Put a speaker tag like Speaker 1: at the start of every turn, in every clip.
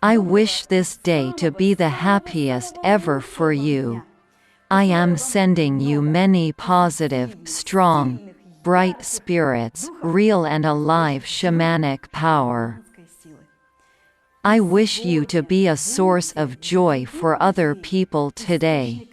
Speaker 1: I wish this day to be the happiest ever for you. I am sending you many positive, strong, bright spirits, real and alive shamanic power. I wish you to be a source of joy for other people today.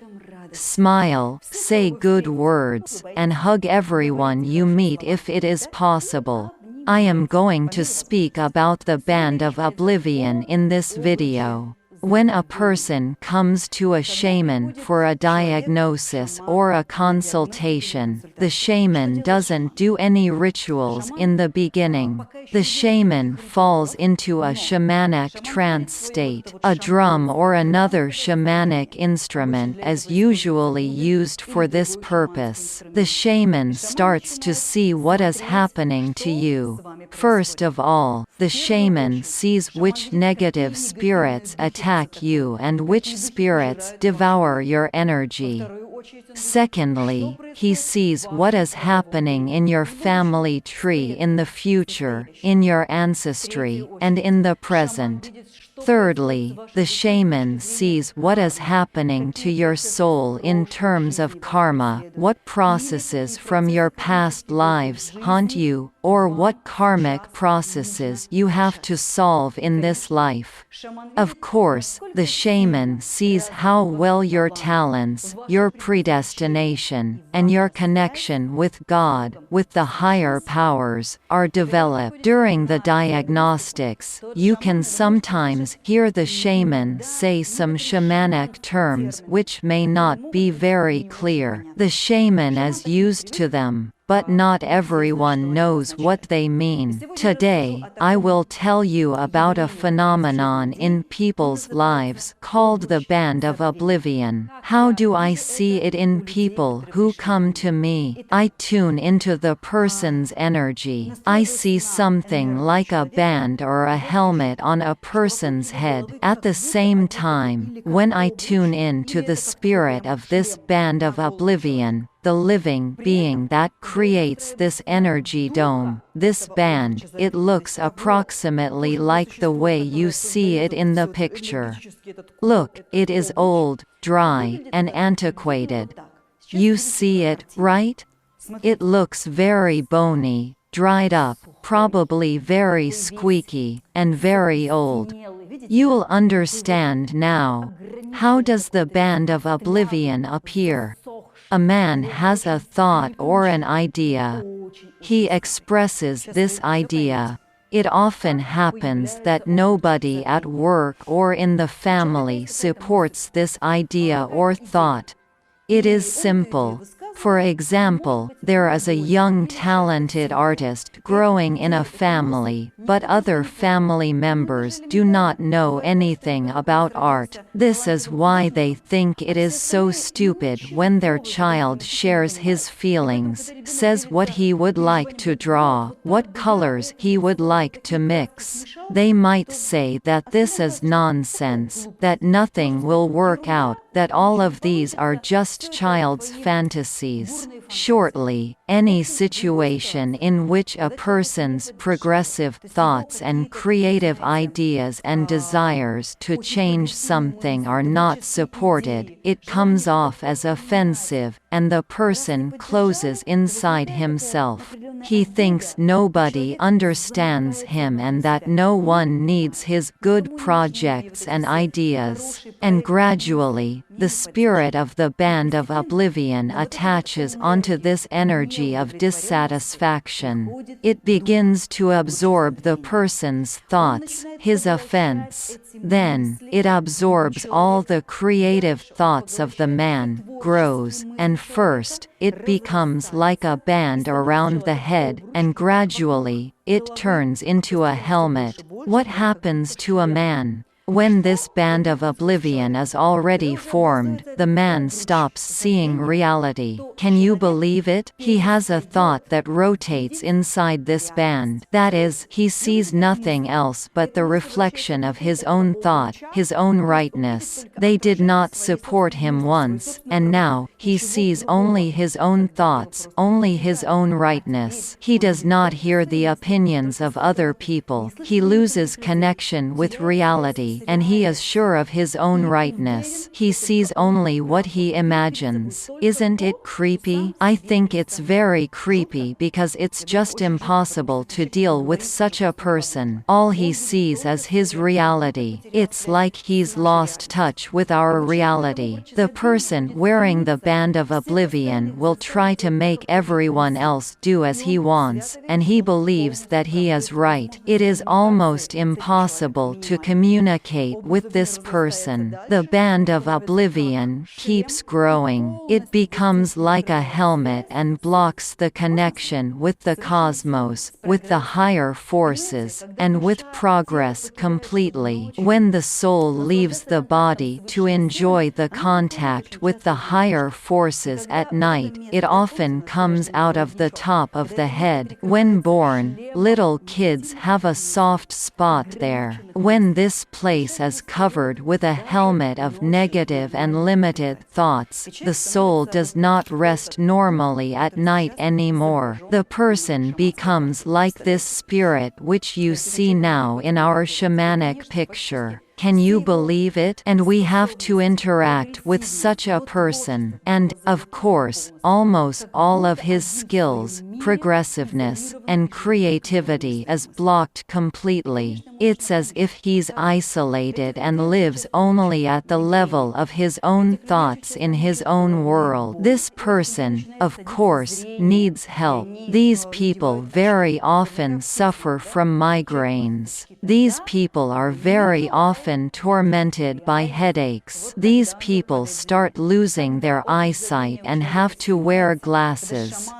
Speaker 1: Smile, say good words, and hug everyone you meet if it is possible. I am going to speak about the Band of Oblivion in this video. When a person comes to a shaman for a diagnosis or a consultation, the shaman doesn't do any rituals in the beginning. The shaman falls into a shamanic trance state. A drum or another shamanic instrument is usually used for this purpose. The shaman starts to see what is happening to you. First of all, the shaman sees which negative spirits attack you and which spirits devour your energy. Secondly, he sees what is happening in your family tree in the future, in your ancestry, and in the present. Thirdly, the shaman sees what is happening to your soul in terms of karma, what processes from your past lives haunt you, or what karmic processes you have to solve in this life. Of course, the shaman sees how well your talents, your predestination, and your connection with God, with the higher powers, are developed. During the diagnostics, you can sometimes hear the shaman say some shamanic terms which may not be very clear. The shaman is used to them, but not everyone knows what they mean. Today, I will tell you about a phenomenon in people's lives called the Band of Oblivion. How do I see it in people who come to me? I tune into the person's energy. I see something like a band or a helmet on a person's head. At the same time, when I tune in to the spirit of this Band of Oblivion, the living being that creates this energy dome, this band, it looks approximately like the way you see it in the picture. Look, it is old, dry, and antiquated. You see it, right? It looks very bony, dried up, probably very squeaky, and very old. You'll understand now. How does the Band of Oblivion appear? A man has a thought or an idea. He expresses this idea. It often happens that nobody at work or in the family supports this idea or thought. It is simple. For example, there is a young talented artist growing in a family, but other family members do not know anything about art. This is why they think it is so stupid when their child shares his feelings, says what he would like to draw, what colors he would like to mix. They might say that this is nonsense, that nothing will work out, that all of these are just child's fantasies. Shortly, any situation in which a person's progressive thoughts and creative ideas and desires to change something are not supported, it comes off as offensive, and the person closes inside himself. He thinks nobody understands him and that no one needs his good projects and ideas. And gradually, the spirit of the Band of Oblivion attaches onto this energy of dissatisfaction. It begins to absorb the person's thoughts, his offense. Then, it absorbs all the creative thoughts of the man, grows, and first, it becomes like a band around the head, and gradually, it turns into a helmet. What happens to a man? When this Band of Oblivion is already formed, the man stops seeing reality. Can you believe it? He has a thought that rotates inside this band. That is, he sees nothing else but the reflection of his own thought, his own rightness. They did not support him once, and now, he sees only his own thoughts, only his own rightness. He does not hear the opinions of other people. He loses connection with reality. reality, and he is sure of his own rightness. He sees only what he imagines. Isn't it creepy? I think it's very creepy because it's just impossible to deal with such a person. All he sees is his reality. It's like he's lost touch with our reality. The person wearing the Band of Oblivion will try to make everyone else do as he wants, and he believes that he is right. It is almost impossible to communicate with this person. The Band of Oblivion keeps growing. It becomes like a helmet and blocks the connection with the cosmos, with the higher forces, and with progress completely. When the soul leaves the body to enjoy the contact with the higher forces at night, it often comes out of the top of the head. When born, little kids have a soft spot there. When this place is covered with a helmet of negative and limited thoughts, the soul does not rest normally at night anymore. The person becomes like this spirit which you see now in our shamanic picture. Can you believe it? And we have to interact with such a person. And, of course, almost all of his skills, progressiveness, and creativity is blocked completely. It's as if he's isolated and lives only at the level of his own thoughts in his own world. This person, of course, needs help. These people very often suffer from migraines. These people are very often tormented by headaches. These people start losing their eyesight and have to wear glasses.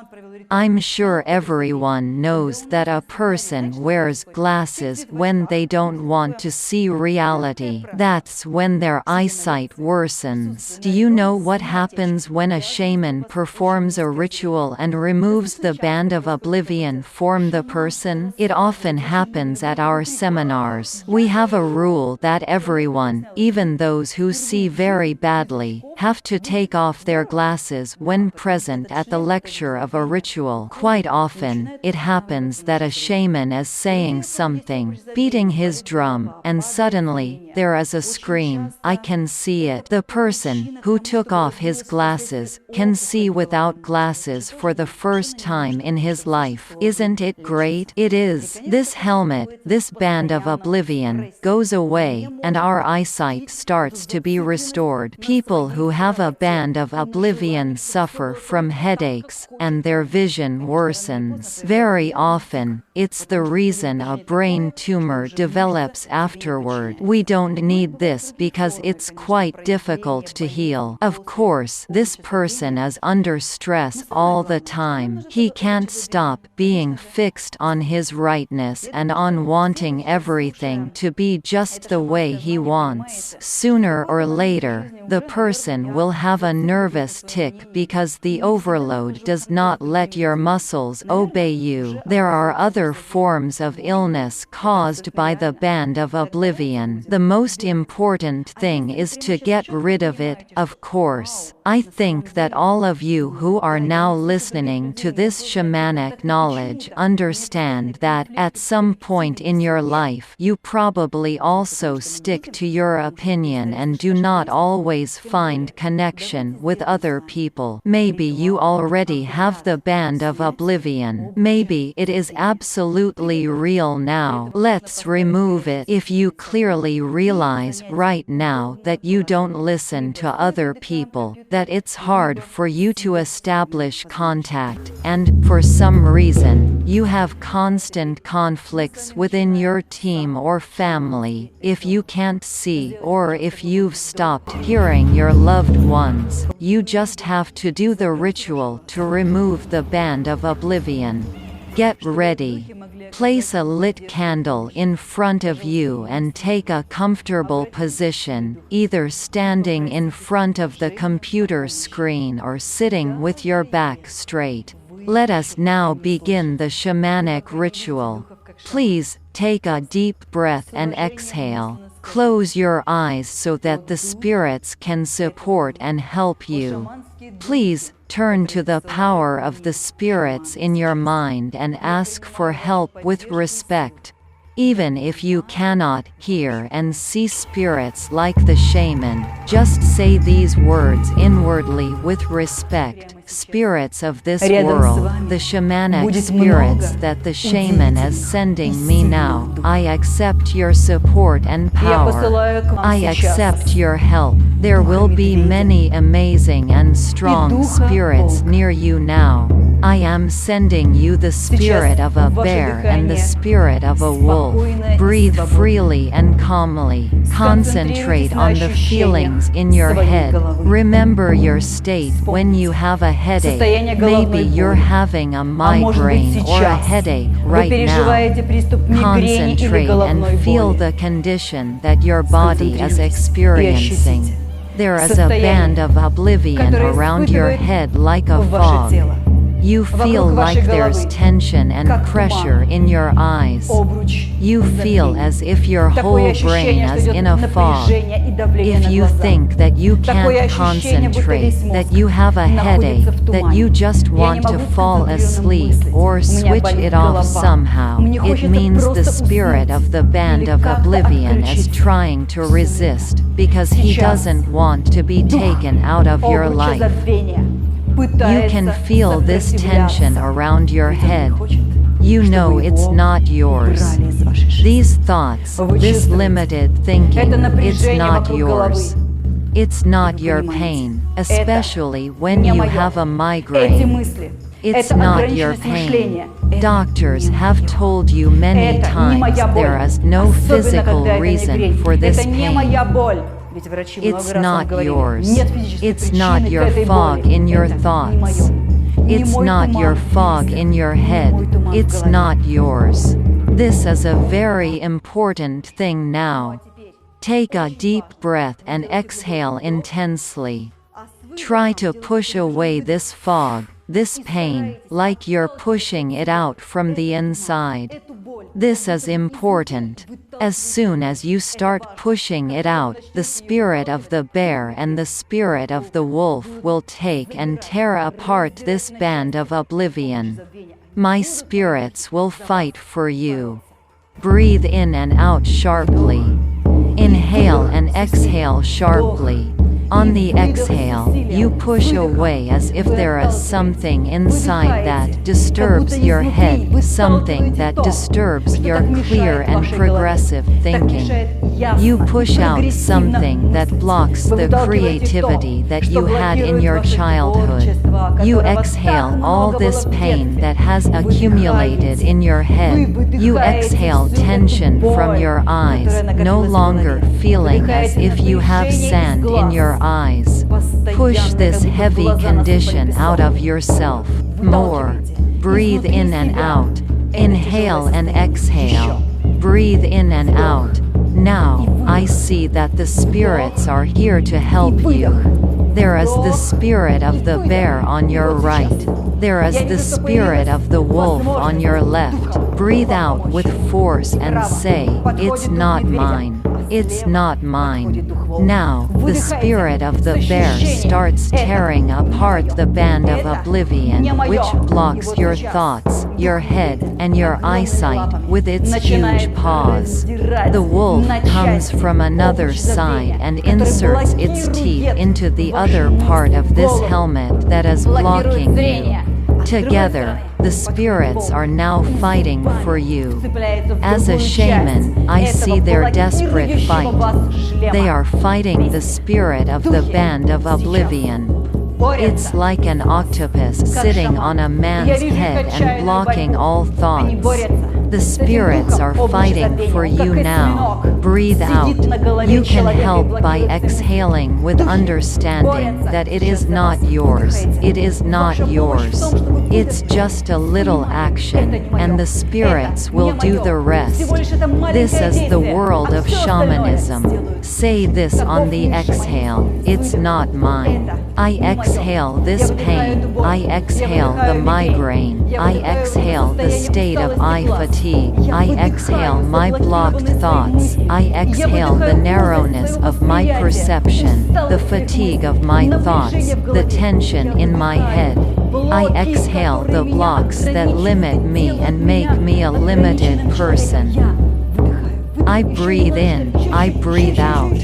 Speaker 1: I'm sure everyone knows that a person wears glasses when they don't want to see reality. That's when their eyesight worsens. Do you know what happens when a shaman performs a ritual and removes the Band of Oblivion from the person? It often happens at our seminars. We have a rule that everyone, even those who see very badly, have to take off their glasses when present at the lecture of a ritual. Quite often, it happens that a shaman is saying something, beating his drum, and suddenly, there is a scream. I can see it. The person, who took off his glasses, can see without glasses for the first time in his life. Isn't it great? It is. This helmet, this Band of Oblivion, goes away, and our eyesight starts to be restored. People who have a Band of Oblivion suffer from headaches, and their vision worsens. Very often, it's the reason a brain tumor develops afterward. We don't need this because it's quite difficult to heal. Of course, this person is under stress all the time. He can't stop being fixed on his rightness and on wanting everything to be just the way he wants. Sooner or later, the person will have a nervous tic because the overload does not let your muscles obey you. There are other forms of illness caused by the Band of Oblivion. The most important thing is to get rid of it, of course. I think that all of you who are now listening to this shamanic knowledge understand that, at some point in your life, you probably also stick to your opinion and do not always find connection with other people. Maybe you already have the Band of Oblivion. Maybe it is absolutely real now. Let's remove it. If you clearly realize right now that you don't listen to other people, that it's hard for you to establish contact, and, for some reason, you have constant conflicts within your team or family, if you can't see or if you've stopped hearing your loved ones, you just have to do the ritual to remove the Band of Oblivion. Get ready. Place a lit candle in front of you and take a comfortable position, either standing in front of the computer screen or sitting with your back straight. Let us now begin the shamanic ritual. Please, take a deep breath and exhale. Close your eyes so that the spirits can support and help you. Please, turn to the power of the spirits in your mind and ask for help with respect. Even if you cannot hear and see spirits like the shaman, just say these words inwardly with respect. Spirits of this world, the shamanic spirits that the shaman is sending me now, I accept your support and power. I accept your help. There will be many amazing and strong spirits near you now. I am sending you the spirit of a bear and the spirit of a wolf. Breathe freely and calmly. Concentrate on the feelings in your head. Remember your state when you have a headache. Maybe you're having a migraine or a headache right now. Concentrate and feel the condition that your body is experiencing. There is a band of oblivion around your head like a fog. You feel like there's tension and pressure in your eyes. You feel as if your whole brain is in a fog. If you think that you can't concentrate, that you have a headache, that you just want to fall asleep or switch it off somehow, it means the spirit of the Band of Oblivion is trying to resist, because he doesn't want to be taken out of your life. You can feel this tension around your head. You know it's not yours. These thoughts, this limited thinking, it's not yours. It's not your pain, especially when you have a migraine. It's not your pain. Doctors have told you many times there is no physical reason for this pain. It's not yours. It's not your fog in your thoughts. It's not your fog in your head. It's not yours. This is a very important thing now. Take a deep breath and exhale intensely. Try to push away this fog, this pain, like you're pushing it out from the inside. This is important. As soon as you start pushing it out, the spirit of the bear and the spirit of the wolf will take and tear apart this band of oblivion. My spirits will fight for you. Breathe in and out sharply. Inhale and exhale sharply. On the exhale, you push away as if there is something inside that disturbs your head, something that disturbs your clear and progressive thinking. You push out something that blocks the creativity that you had in your childhood. You exhale all this pain that has accumulated in your head. You exhale tension from your eyes, no longer feeling as if you have sand in your eyes. Push this heavy condition out of yourself. More. Breathe in and out. Inhale and exhale. Breathe in and out. Now, I see that the spirits are here to help you. There is the spirit of the bear on your right. There is the spirit of the wolf on your left. Breathe out with force and say, "It's not mine. It's not mine." Now, the spirit of the bear starts tearing apart the band of oblivion, which blocks your thoughts, your head, and your eyesight with its huge paws. The wolf comes from another side and inserts its teeth into the other part of this helmet that is blocking you. Together, the spirits are now fighting for you. As a shaman, I see their desperate fight. They are fighting the spirit of the Band of Oblivion. It's like an octopus sitting on a man's head and blocking all thoughts. The spirits are fighting for you now. Breathe out. You can help by exhaling with understanding that it is not yours. It is not yours. It's just a little action, and the spirits will do the rest. This is the world of shamanism. Say this on the exhale. It's not mine. I exhale this pain. I exhale the migraine. I exhale the state of eye fatigue. I exhale my blocked thoughts. I exhale the narrowness of my perception, the fatigue of my thoughts, the tension in my head. I exhale the blocks that limit me and make me a limited person. I breathe in, I breathe out.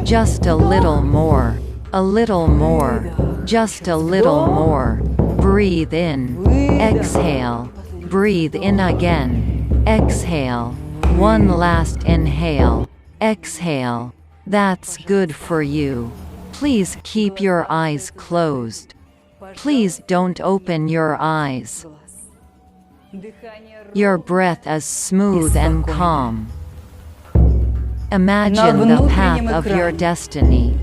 Speaker 1: Just a little more. A little more. Just a little more. Breathe in. Exhale. Breathe in again. Exhale. One last inhale. Exhale. That's good for you. Please keep your eyes closed. Please don't open your eyes. Your breath is smooth and calm. Imagine the path of your destiny.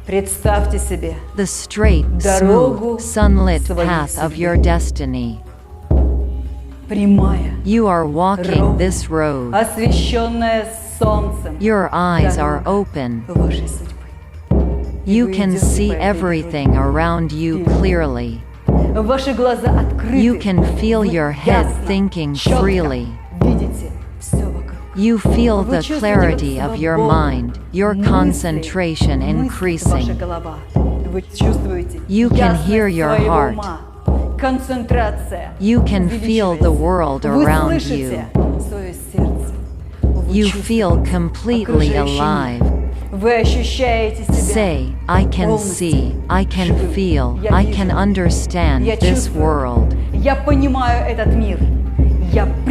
Speaker 1: The straight, smooth, sunlit path of your destiny. You are walking this road. Your eyes are open. You can see everything around you clearly. You can feel your head thinking freely. You feel the clarity of your mind, your concentration increasing. You can hear your heart. You can feel the world around you. You feel completely alive. Say, I can see, I can feel, I can understand this world.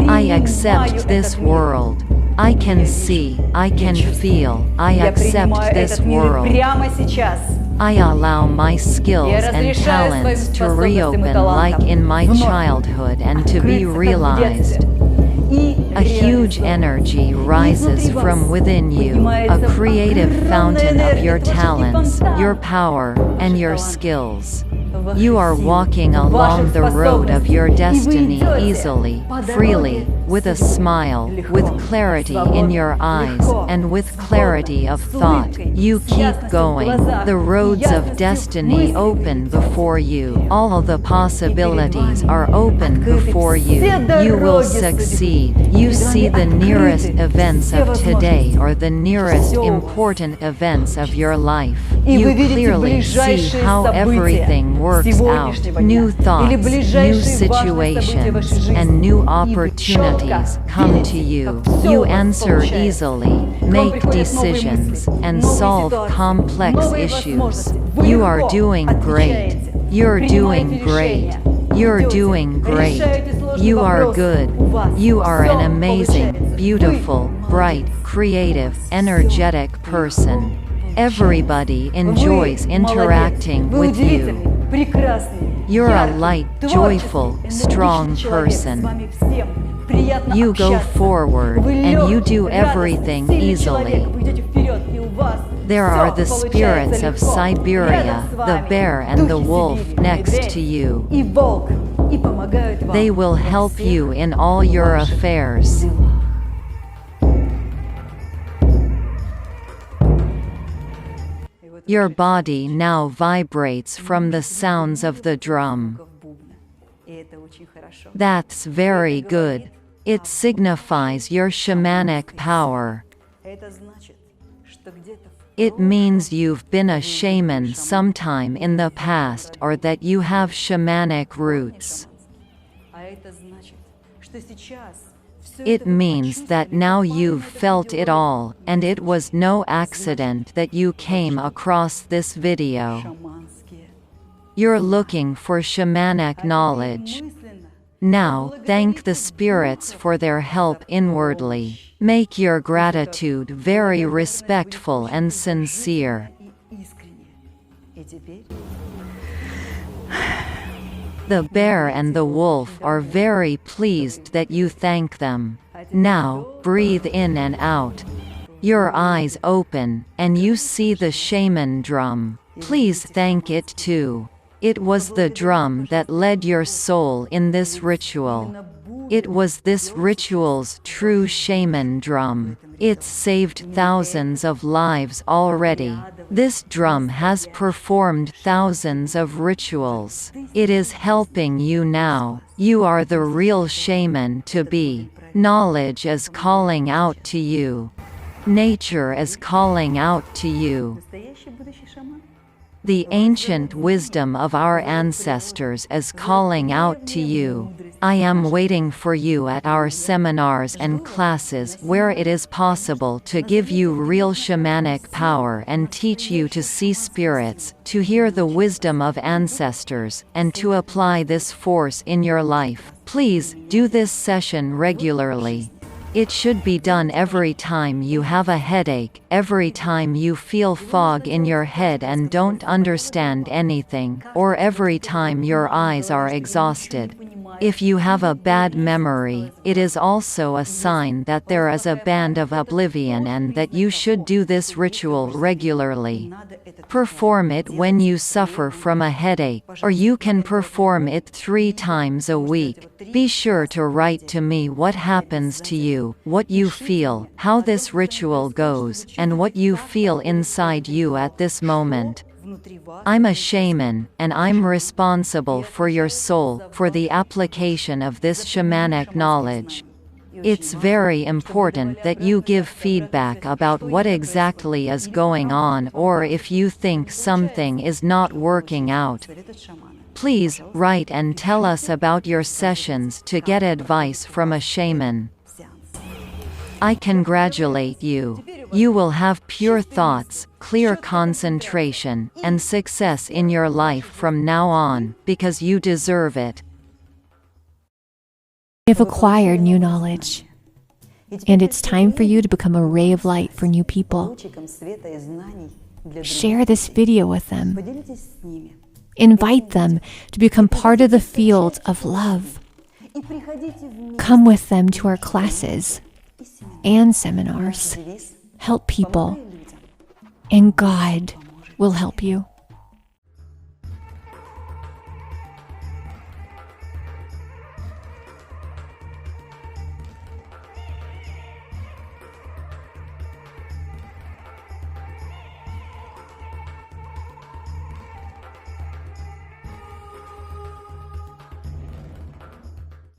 Speaker 1: I accept this world. I can see, I can feel, I accept this world. I allow my skills and talents to reopen like in my childhood and to be realized. A huge energy rises from within you, a creative fountain of your talents, your power, and your skills. You are walking along the road of your destiny easily, freely, with a smile, with clarity in your eyes, and with clarity of thought. You keep going. The roads of destiny open before you. All the possibilities are open before you. You will succeed. You see the nearest events of today or the nearest important events of your life. You clearly see how everything works out. New thoughts, new situations, and new opportunities come to you. You answer easily, make decisions, and solve complex issues. You are doing great. You're doing great. You're doing great. You are good. You are an amazing, beautiful, bright, creative, energetic person. Everybody enjoys interacting with you. You're a light, joyful, strong person. You go forward, and you do everything easily. There are the spirits of Siberia, the bear and the wolf next to you. They will help you in all your affairs. Your body now vibrates from the sounds of the drum. That's very good. It signifies your shamanic power. It means you've been a shaman sometime in the past or that you have shamanic roots. It means that now you've felt it all, and it was no accident that you came across this video. You're looking for shamanic knowledge. Now, thank the spirits for their help inwardly. Make your gratitude very respectful and sincere. The bear and the wolf are very pleased that you thank them. Now, breathe in and out. Your eyes open, and you see the shaman drum. Please thank it too. It was the drum that led your soul in this ritual. It was this ritual's true shaman drum. It's saved thousands of lives already. This drum has performed thousands of rituals. It is helping you now. You are the real shaman to be. Knowledge is calling out to you. Nature is calling out to you. The ancient wisdom of our ancestors is calling out to you. I am waiting for you at our seminars and classes where it is possible to give you real shamanic power and teach you to see spirits, to hear the wisdom of ancestors, and to apply this force in your life. Please, do this session regularly. It should be done every time you have a headache, every time you feel fog in your head and don't understand anything, or every time your eyes are exhausted. If you have a bad memory, it is also a sign that there is a Band of Oblivion and that you should do this ritual regularly. Perform it when you suffer from a headache, or you can perform it 3 times a week. Be sure to write to me what happens to you, what you feel, how this ritual goes, and what you feel inside you at this moment. I'm a shaman, and I'm responsible for your soul, for the application of this shamanic knowledge. It's very important that you give feedback about what exactly is going on or if you think something is not working out. Please, write and tell us about your sessions to get advice from a shaman. I congratulate you. You will have pure thoughts, clear concentration, and success in your life from now on, because you deserve it.
Speaker 2: You have acquired new knowledge, and it's time for you to become a ray of light for new people. Share this video with them. Invite them to become part of the field of love. Come with them to our classes and seminars. Help people, and God will help you.